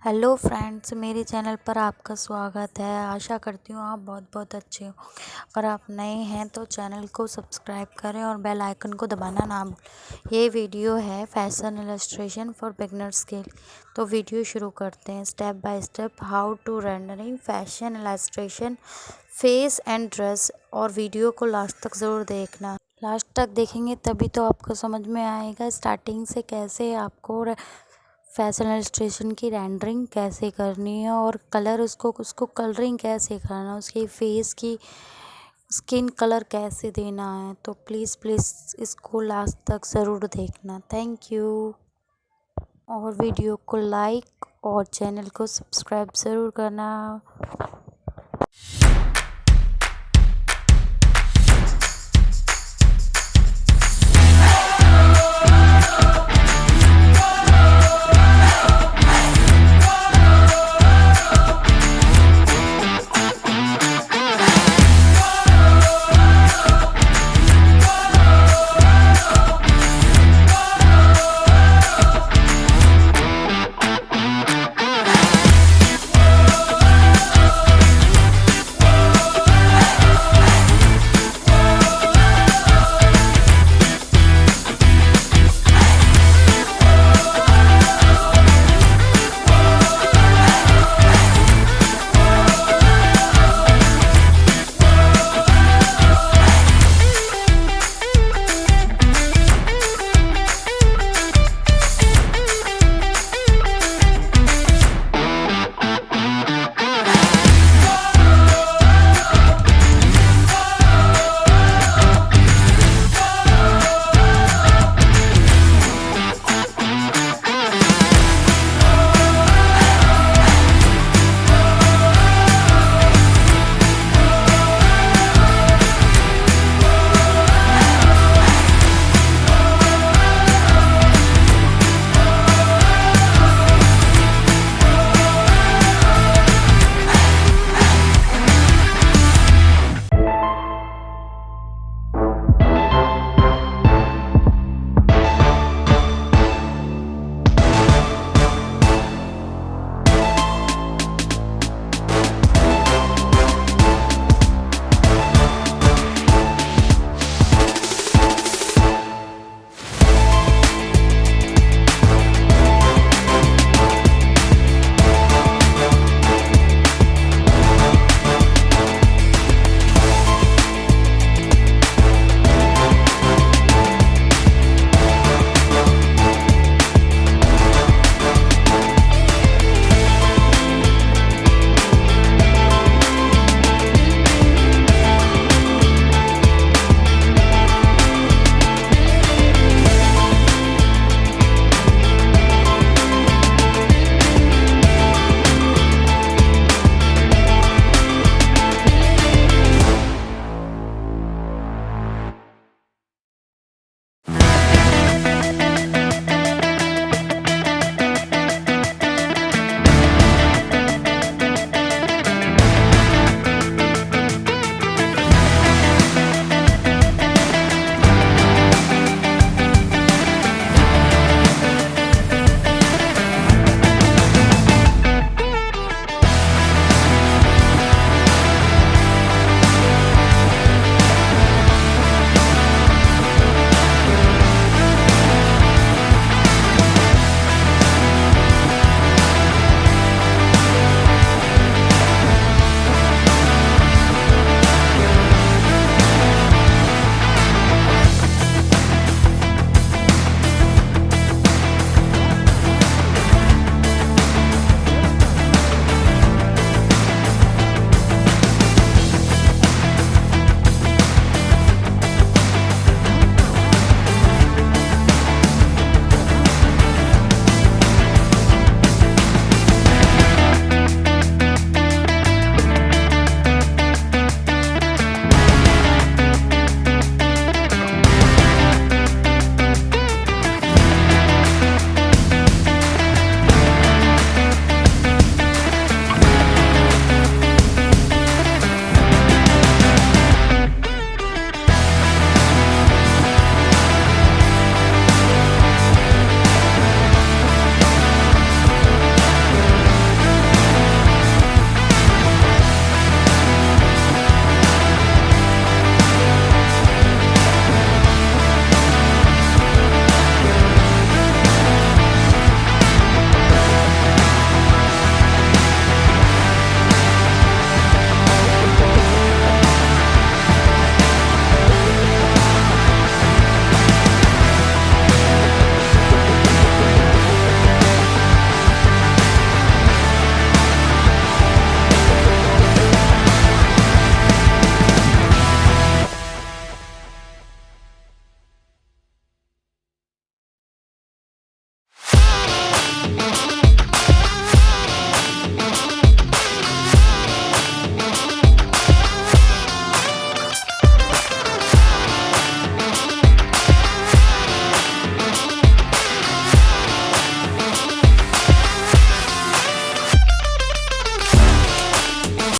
Hello friends, मेरे channel पर आपका स्वागत है। आशा करती हूँ आप बहुत बहुत अच्छे हो। अगर आप नए हैं तो चैनल को सब्सक्राइब करें और बेल आइकन को दबाना ना भूलें। ये वीडियो है फैशन इलस्ट्रेशन फॉर बिगनर्स के लिए। तो वीडियो शुरू करते हैं। Step by step how to rendering fashion illustration face and dress. और वीडियो को लास्ट तक ज़रूर देखना। लास्ट तक देखेंगे तभी तो आपको समझ में आएगा स्टार्टिंग से कैसे आपको फैशन इलस्ट्रेशन की रेंडरिंग कैसे करनी है और कलर उसको कलरिंग कैसे करना है, उसकी फेस की स्किन कलर कैसे देना है। तो प्लीज़ इसको लास्ट तक ज़रूर देखना। Thank you. और वीडियो को लाइक और चैनल को सब्सक्राइब ज़रूर करना।